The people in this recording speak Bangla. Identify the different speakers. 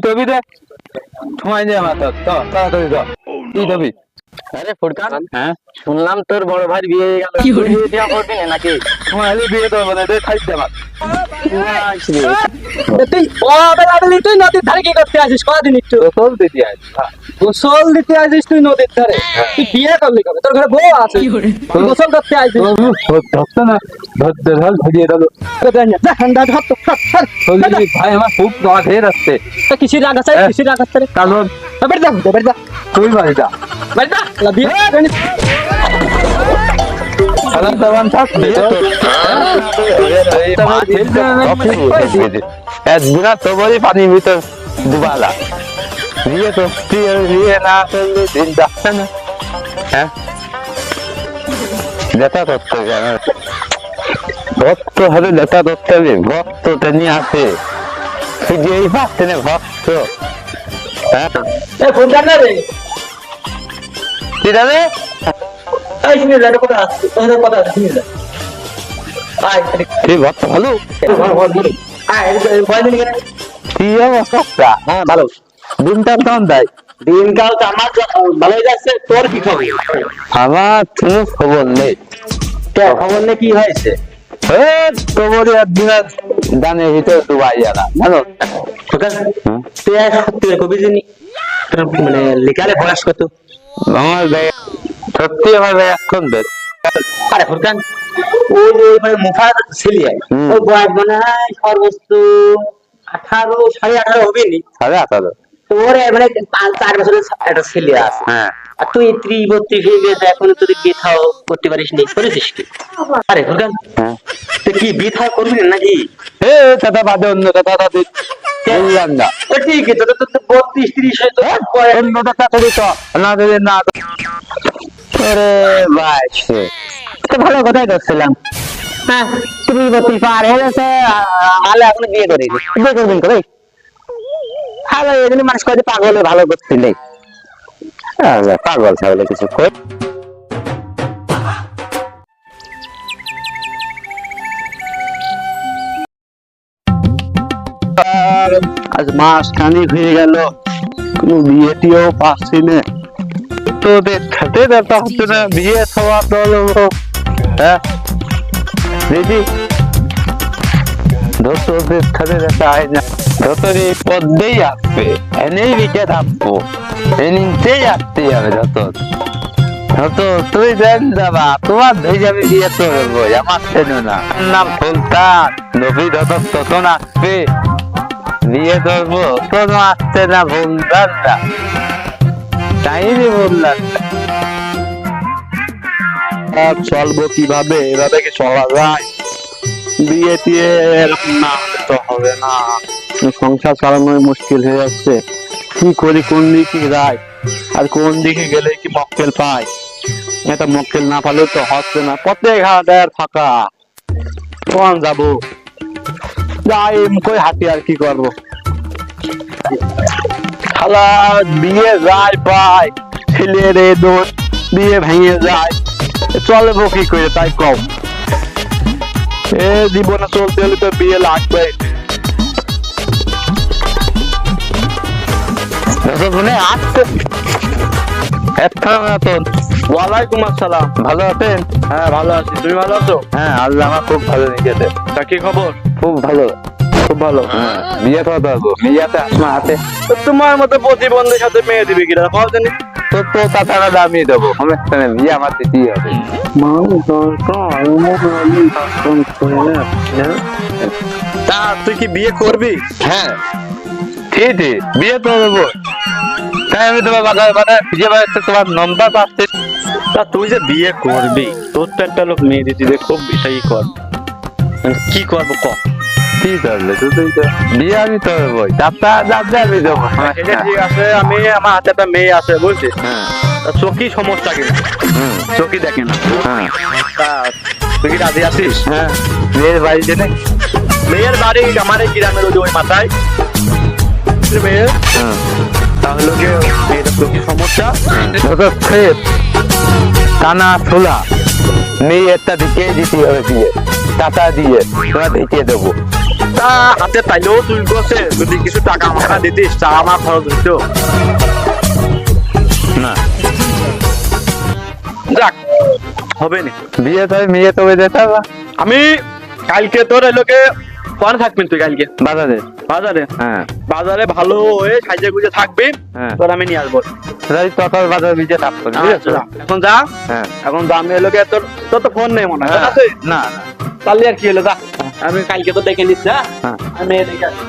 Speaker 1: তবি দে সময় দে আমার তো তাড়াতাড়ি তো কি তবি
Speaker 2: আরে ফুরকান,
Speaker 1: হ্যাঁ
Speaker 2: শুনলাম তোর বড় ভাই বিয়ে হয়ে গেল। বিয়ে দেওয়া করবি না নাকি?
Speaker 1: সময় হলে বিয়ে দেবো না দে খাইতে আমার
Speaker 2: তুই তুই নদীর ধারে কি করতে আসিস? কদিন একটু
Speaker 1: গোসল দিতে আজ
Speaker 2: গোসল দিতে আসিস তুই নদীর ধারে? তুই বিয়ে করলি কবে? তোর ঘরে বউ আছে, তুই গোসল করতে আসিস?
Speaker 1: ধরতো না ধরতে ধর ধরিয়ে দিল ভাই আমার খুব রাগ হয়ে যাচ্ছে
Speaker 2: কিসির রাগ আছে? কিসির রাগ আছে?
Speaker 1: কারণ তুই বাড়িটা
Speaker 2: বিয়ে
Speaker 1: সালাম সালাম থাকবে একদিনা তো বলি পানির ভিতর ডুবালা বিয়ে তো বিয়ে না করলে দিন যাচ্ছে না হ্যাঁ নেতা ধরতে হবে ভক্ত হবে নেতা ধরতে হবে ভক্ত তেমনি আছে তুই যেই পাচ্ছে না ভক্ত হ্যাঁ
Speaker 2: ফোন জানা রে
Speaker 1: কি জানে এই ভক্ত ভালো কি অবস্থা
Speaker 2: হ্যাঁ ভালো।
Speaker 1: দিনটা কেমন দেয়
Speaker 2: দিনকাল তো আমার ভালোই যাচ্ছে, তোর কি খবর?
Speaker 1: আমার কোনো খবর নেই
Speaker 2: খবর নেই, কি হয়েছে?
Speaker 1: খবরই একদিন দানের ভিতরে ডুবাই যারা জানো
Speaker 2: তুই এক সত্যি কবি জানি মানে লেখালে বয়স কত?
Speaker 1: আমার সত্যি আমার এখন
Speaker 2: আরে ফুরকান, ওই যে ওই মুফার ছেলে ওর বয়স মনে হয় সর্বোচ্চ 18 18.5 হবে নি।
Speaker 1: 18.5
Speaker 2: তোর মানে 4 বছরের একটা ছেলে আছে,
Speaker 1: হ্যাঁ
Speaker 2: আর তুই 30 32 হয়ে গেছে এখন তুই বিথাও করতে পারিস নি, করেছিস কি? আরে ফুরকান, তুই কি বিথা করবি না নাকি?
Speaker 1: কথা বাদে অন্য কথা বললাম না
Speaker 2: ঠিক আছে, তো 32 30 হয়ে তো
Speaker 1: অন্য কথা করি তো না দিলে না
Speaker 2: আরে ভাই তো ভালো কথাই করছিলাম। হ্যাঁ 30 32 পার হয়ে গেছে, আলে এখন বিয়ে করে বিয়ে করবেন করে ভালো এগুলো মানুষ কয়ে পাগল হয়ে ভালো করছিলে।
Speaker 1: পাগল ছাগলে কিছু কই আজ মাস খানিক হয়ে গেল কোনো বিয়েটিও পাচ্ছি না তোদের সাথে দেখা হচ্ছে না বিয়ে সবার দল হ্যাঁ দিদি তোদের সাথে দেখা হয় না তোর এই পদ্মেই আসবে এনেই বিকে থাকবো নিচেই আসতে হবে যত তুই দেন যাবা তোমার ধরে যাবে বিয়ে করবো আমার চেন না নাম সুলতান নবী তখন আসবে বিয়ে করবো কোনো আসছে না বললাম না তাইনি বললাম চলবো কিভাবে এভাবে কি চলা যায় বিয়ে টিয়ে এরকম না হলে তো হবে না সংসার চালানোই মুশকিল হয়ে যাচ্ছে কি করি কোন দিকে যাই আর কোন দিকে গেলে কি মক্কেল পাই এটা মক্কেল না পালে তো হচ্ছে না প্রত্যেক হাট আর ফাঁকা কোন যাবো যাই কই হাঁটি আর কি করবো খালা বিয়ে যায় পায় ছেলে রে দোষ বিয়ে ভেঙে যায় চলবো কি করে তাই কম জীবনে চলতে হলে তো বিয়ে লাগবে
Speaker 3: ওয়ালাইকুম আসসালাম।
Speaker 1: ভালো আছেন?
Speaker 3: হ্যাঁ ভালো আছি, তুমি ভালো আছো?
Speaker 1: হ্যাঁ আল্লাহ আমার খুব ভালো রেখেছে।
Speaker 3: তা কি খবর?
Speaker 1: খুব ভালো
Speaker 3: খুব ভালো।
Speaker 1: বিয়ে তো দেবো বিয়েতে আমার হাতে
Speaker 3: তো তোমার মতো প্রতিবন্ধীর সাথে মেয়ে দিবে কিনা পাওয়া জানি
Speaker 1: তো তো তাছাড়া দামিয়ে দেবো সমস্যা নেই বিয়ে আমার দিতেই হবে
Speaker 3: তা তুই কি বিয়ে করবি?
Speaker 1: হ্যাঁ ঠিক বিয়ে তো দেবো তাই আমি তোমার বাজার মানে খুঁজে বেড়াচ্ছি তোমার নম্বর পাচ্ছি
Speaker 3: তা তুই যে বিয়ে করবি তোর তো একটা লোক মেয়ে দিতে খুব এটাই কর, কি করবো ক?
Speaker 1: কি করলে তুই তো বিয়ে আমি তো দেবোই যাত্রা যাত্রা আমি দেবো
Speaker 3: এটা ঠিক আছে, আমি আমার হাতে একটা মেয়ে আছে বুঝছিস,
Speaker 1: হ্যাঁ
Speaker 3: তা চোখই সমস্যা কিনা চোখই দেখে না,
Speaker 1: হ্যাঁ
Speaker 3: তা তুই কি রাজি আছিস?
Speaker 1: হ্যাঁ মেয়ের বাড়িতে নেই
Speaker 3: মেয়ের বাড়ি আমার এই গ্রামের ওই মাথায় মেয়ের, তাহলে কি মেয়েটা চোখের সমস্যা
Speaker 1: টানা ছোলা মেয়েরটা দিকে দিতে হবে বিয়ে টাকা দিয়ে তোরা দেখিয়ে দেবো
Speaker 3: তা হাতে পাইলেও তুই বসে যদি কিছু টাকা আমার দিতিস তা আমার খরচ হইতো
Speaker 1: না
Speaker 3: যাক হবে না
Speaker 1: বিয়ে তো মেয়ে তবে যেতে হবে
Speaker 3: আমি কালকে তোর এলোকে কোনে থাকবেন তুই কালকে
Speaker 1: বাজারে
Speaker 3: বাজারে
Speaker 1: হ্যাঁ
Speaker 3: বাজারে ভালো হয়ে সাজে গুজে থাকবি
Speaker 1: হ্যাঁ
Speaker 3: তোর আমি নিয়ে আসবো
Speaker 1: তাই তত বাজারে বিজে থাকতো
Speaker 3: আচ্ছা, যা। এখন যা
Speaker 1: হ্যাঁ
Speaker 3: এখন দামি এলোকে তোর তোর তো ফোন নেই মনে হয়
Speaker 1: হ্যাঁ।
Speaker 3: আছে?
Speaker 1: না
Speaker 3: তাহলে আর কি হলো যা আমি কালকে তো দেখে নিচ্ছি হ্যাঁ
Speaker 1: হ্যাঁ
Speaker 3: আমি দেখে আসছি।